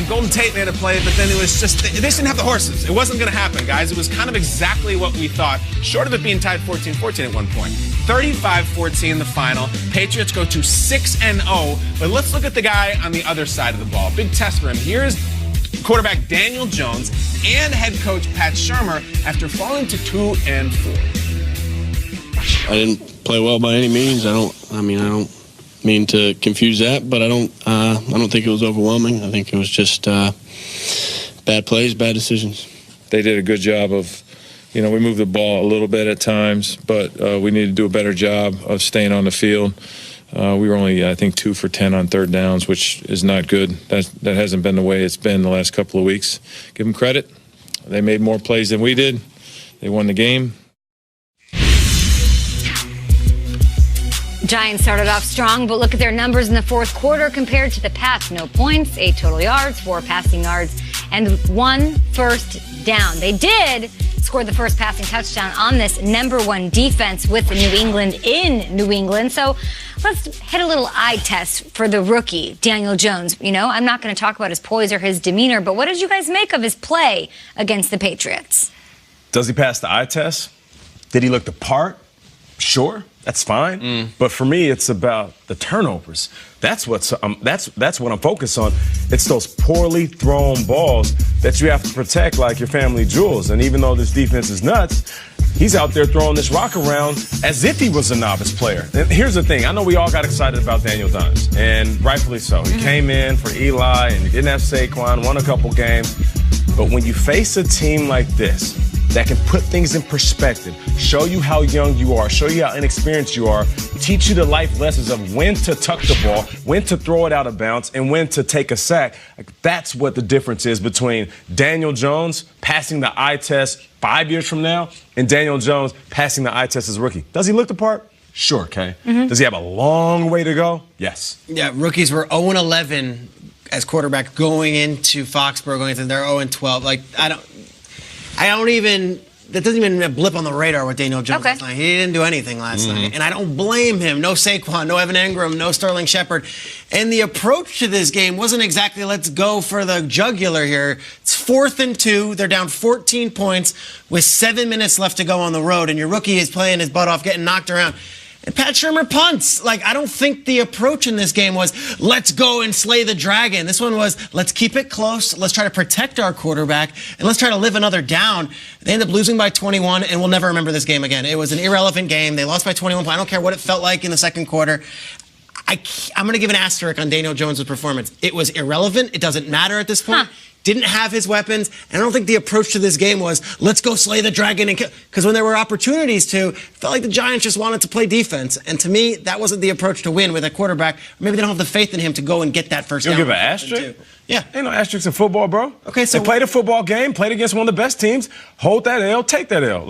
Golden Tate made a play, but then it was just, they just didn't have the horses. It wasn't going to happen, guys. It was kind of exactly what we thought, short of it being tied 14-14 at one point. 35-14 the final. Patriots go to 6-0. But let's look at the guy on the other side of the ball. Big test for him. Here's quarterback Daniel Jones and head coach Pat Shurmur after falling to 2-4. I didn't play well by any means. I don't mean to confuse that, but I don't think it was overwhelming. I think it was just bad plays, bad decisions. They did a good job of, we moved the ball a little bit at times, but we need to do a better job of staying on the field. We were only, I think, 2 for 10 on third downs, which is not good. That hasn't been the way it's been the last couple of weeks. Give them credit. They made more plays than we did. They won the game. Giants started off strong, but look at their numbers in the fourth quarter compared to the past. No points, 8 total yards, 4 passing yards, and 1 first down. They did score the first passing touchdown on this #1 defense with New England in New England. So let's hit a little eye test for the rookie, Daniel Jones. I'm not going to talk about his poise or his demeanor, but what did you guys make of his play against the Patriots? Does he pass the eye test? Did he look the part? Sure. That's fine. But for me, it's about the turnovers. That's what I'm focused on. It's those poorly thrown balls that you have to protect like your family jewels. And even though this defense is nuts, he's out there throwing this rock around as if he was a novice player. And here's the thing. I know we all got excited about Daniel Jones, and rightfully so. He came in for Eli, and he didn't have Saquon, won a couple games. But when you face a team like this, that can put things in perspective, show you how young you are, show you how inexperienced you are, teach you the life lessons of when to tuck the ball, when to throw it out of bounds, and when to take a sack. That's what the difference is between Daniel Jones passing the eye test 5 years from now and Daniel Jones passing the eye test as a rookie. Does he look the part? Sure, Kay. Does he have a long way to go? Yes. Yeah, rookies were 0-11 as quarterback going into Foxborough, going into their 0-12. That doesn't even blip on the radar with Daniel Jones last night. He didn't do anything last night. And I don't blame him. No Saquon, no Evan Engram, no Sterling Shepard. And the approach to this game wasn't exactly let's go for the jugular here. It's 4th and 2. They're down 14 points with 7 minutes left to go on the road. And your rookie is playing his butt off, getting knocked around. And Pat Shurmur punts. I don't think the approach in this game was, let's go and slay the dragon. This one was, let's keep it close. Let's try to protect our quarterback. And let's try to live another down. They end up losing by 21, and we'll never remember this game again. It was an irrelevant game. They lost by 21 points. I don't care what it felt like in the second quarter. I'm going to give an asterisk on Daniel Jones' performance. It was irrelevant. It doesn't matter at this point. Didn't have his weapons, and I don't think the approach to this game was, let's go slay the dragon and kill. Because when there were opportunities to, it felt like the Giants just wanted to play defense. And to me, that wasn't the approach to win with a quarterback. Maybe they don't have the faith in him to go and get that first down. You give an asterisk? Yeah. Ain't no asterisks in football, bro. Okay, so they played a football game, played against one of the best teams. Hold that L, take that L.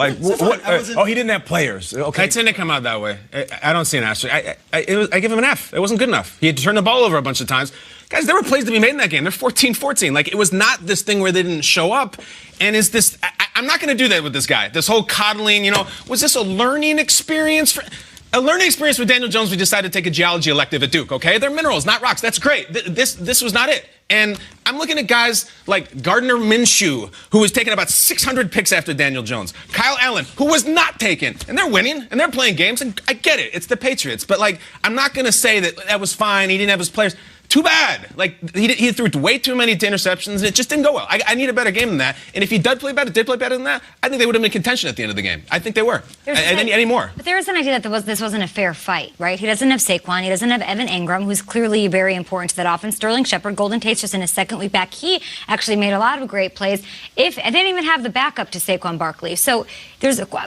He didn't have players. Okay. It didn't come out that way. I don't see an asterisk. I give him an F. It wasn't good enough. He had to turn the ball over a bunch of times. Guys, there were plays to be made in that game. They're 14-14. It was not this thing where they didn't show up. And is this? I'm not going to do that with this guy. This whole coddling, was this a learning experience? A learning experience with Daniel Jones, we decided to take a geology elective at Duke, okay? They're minerals, not rocks. That's great. This was not it. And I'm looking at guys like Gardner Minshew, who was taking about 600 picks after Daniel Jones. Kyle Allen, who was not taken. And they're winning, and they're playing games, and I get it. It's the Patriots. But, I'm not going to say that was fine. He didn't have his players. Too bad. He threw way too many interceptions, and it just didn't go well. I need a better game than that. And if he did play better than that, I think they would have been in contention at the end of the game. I think they were. Any more. But there is an idea that this wasn't a fair fight, right? He doesn't have Saquon. He doesn't have Evan Engram, who's clearly very important to that offense. Sterling Shepard, Golden Tate's just in his second week back. He actually made a lot of great plays. And they didn't even have the backup to Saquon Barkley. So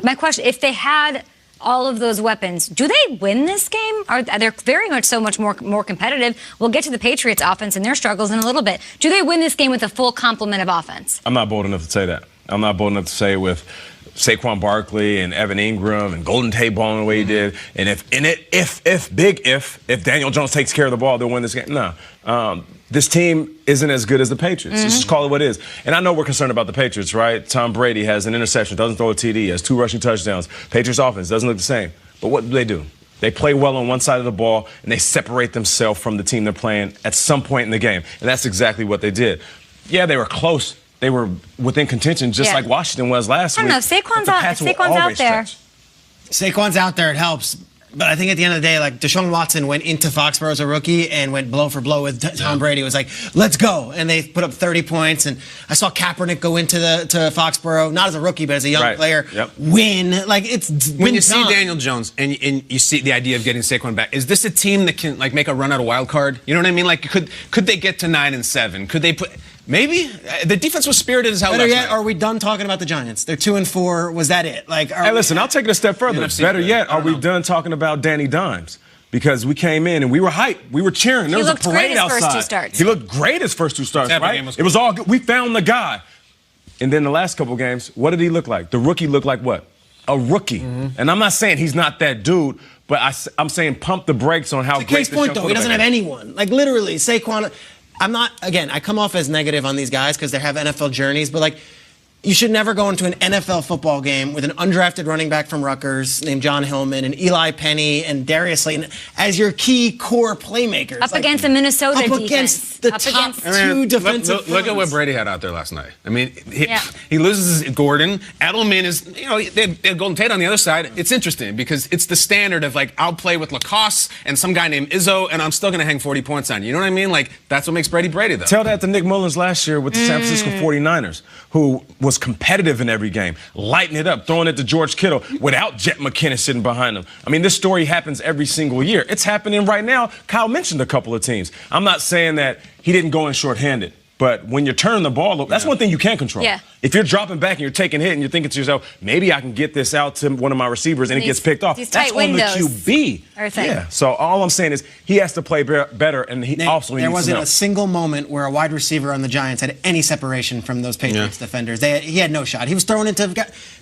my question, if they had all of those weapons, do they win this game? They're very much so much more competitive. We'll get to the Patriots offense and their struggles in a little bit. Do they win this game with a full complement of offense? I'm not bold enough to say that. I'm not bold enough to say with Saquon Barkley and Evan Engram and Golden Tate balling the way he did. And if Daniel Jones takes care of the ball, they'll win this game. No. This team isn't as good as the Patriots. Let's just call it what it is. And I know we're concerned about the Patriots, right? Tom Brady has an interception, doesn't throw a TD, has 2 rushing touchdowns. Patriots offense doesn't look the same. But what do? They play well on one side of the ball, and they separate themselves from the team they're playing at some point in the game. And that's exactly what they did. Yeah, they were close. They were within contention, just like Washington was last week. I don't know. Saquon's out there. Saquon's out there. It helps. But I think at the end of the day, like Deshaun Watson went into Foxborough as a rookie and went blow for blow with Tom Brady. It was like, let's go. And they put up 30 points. And I saw Kaepernick go into to Foxborough, not as a rookie, but as a young player, win. Like it's when you see Daniel Jones and you see the idea of getting Saquon back, is this a team that can like make a run at a wild card? You know what I mean? Like could they get to 9-7? Could they put? Maybe the defense was spirited as hell. Better yet, are we done talking about the Giants? They're 2-4. Was that it? Like, hey, listen, I'll take it a step further. Better yet, are we done talking about Danny Dimes? Because we came in and we were hyped. We were cheering. There was a parade outside. He looked great his first two starts, right? It was all good. We found the guy. And then the last couple games, what did he look like? The rookie looked like what? A rookie. And I'm not saying he's not that dude, but I'm saying pump the brakes on how great case point, though. He doesn't have anyone. Like, literally, Saquon. I'm not, again, I come off as negative on these guys because they have NFL journeys, but like, you should never go into an NFL football game with an undrafted running back from Rutgers named John Hillman and Eli Penny and Darius Slayton as your key core playmakers. Up against the Minnesota defense. Up against the top two defensive Look at what Brady had out there last night. I mean, he loses Gordon. Edelman is, they have Golden Tate on the other side. It's interesting because it's the standard of like, I'll play with Lacoste and some guy named Izzo, and I'm still going to hang 40 points on you. You know what I mean? Like, that's what makes Brady Brady, though. Tell that to Nick Mullins last year with the San Francisco 49ers, who was competitive in every game, lighting it up, throwing it to George Kittle without Jet McKinnon sitting behind him. I mean, this story happens every single year. It's happening right now. Kyle mentioned a couple of teams. I'm not saying that he didn't go in shorthanded, but when you're turning the ball, that's one thing you can't control. Yeah. If you're dropping back and you're taking a hit and you're thinking to yourself, maybe I can get this out to one of my receivers and it gets picked off. That's on the QB. Yeah. So all I'm saying is he has to play better, and he also needs to know. There wasn't a single moment where a wide receiver on the Giants had any separation from those Patriots defenders. He had no shot. He was thrown into.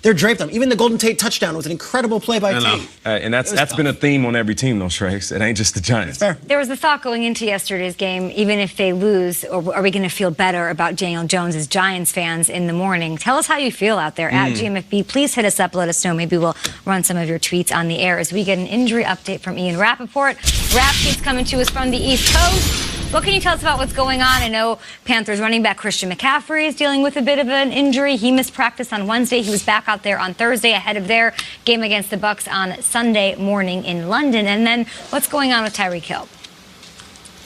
They're draped him. Even the Golden Tate touchdown was an incredible play by Tate. And that's been a theme on every team, though, Trace. It ain't just the Giants. Fair. There was the thought going into yesterday's game, even if they lose, are we going to feel better about Daniel Jones as Giants fans in the morning? Tell us how you feel out there at GMFB. Please hit us up. Let us know. Maybe we'll run some of your tweets on the air as we get an injury update from Ian Rappaport. Rap keeps coming to us from the East Coast. What can you tell us about what's going on? I know Panthers running back Christian McCaffrey is dealing with a bit of an injury. He missed practice on Wednesday. He was back out there on Thursday ahead of their game against the Bucs on Sunday morning in London. And then what's going on with Tyreek Hill?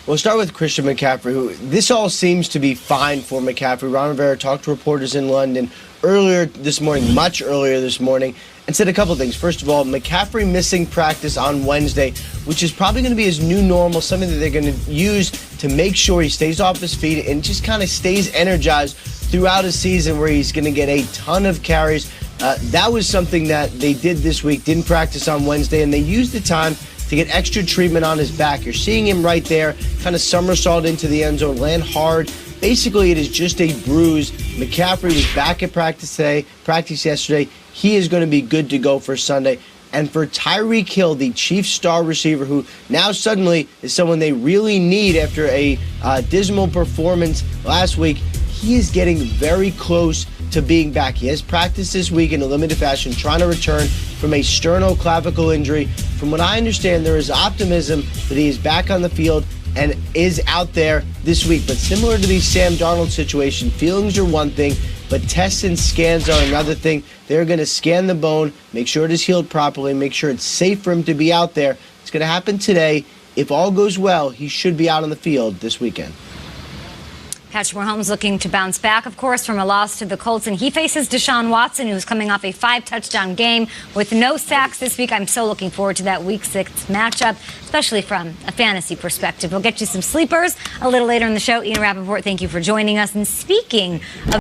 We'll start with Christian McCaffrey, who this all seems to be fine for McCaffrey. Ron Rivera talked to reporters in London earlier this morning, much earlier this morning, and said a couple things. First of all, McCaffrey missing practice on Wednesday, which is probably going to be his new normal, something that they're going to use to make sure he stays off his feet and just kind of stays energized throughout a season where he's going to get a ton of carries. That was something that they did this week, didn't practice on Wednesday, and they used the time to get extra treatment on his back. You're seeing him right there, kind of somersault into the end zone, land hard. Basically, it is just a bruise. McCaffrey was back at practice yesterday. He is going to be good to go for Sunday. And for Tyreek Hill, the Chiefs star receiver, who now suddenly is someone they really need after a dismal performance last week, he is getting very close to being back. He has practiced this week in a limited fashion, trying to return from a sternoclavicle injury. From what I understand, there is optimism that he is back on the field and is out there this week. But similar to the Sam Darnold situation, feelings are one thing, but tests and scans are another thing. They're going to scan the bone, make sure it is healed properly, make sure it's safe for him to be out there. It's going to happen today. If all goes well, he should be out on the field this weekend. Patrick Mahomes looking to bounce back, of course, from a loss to the Colts, and he faces Deshaun Watson, who's coming off a 5-touchdown game with no sacks this week. I'm so looking forward to that Week 6 matchup, especially from a fantasy perspective. We'll get you some sleepers a little later in the show. Ian Rappaport, thank you for joining us. And speaking of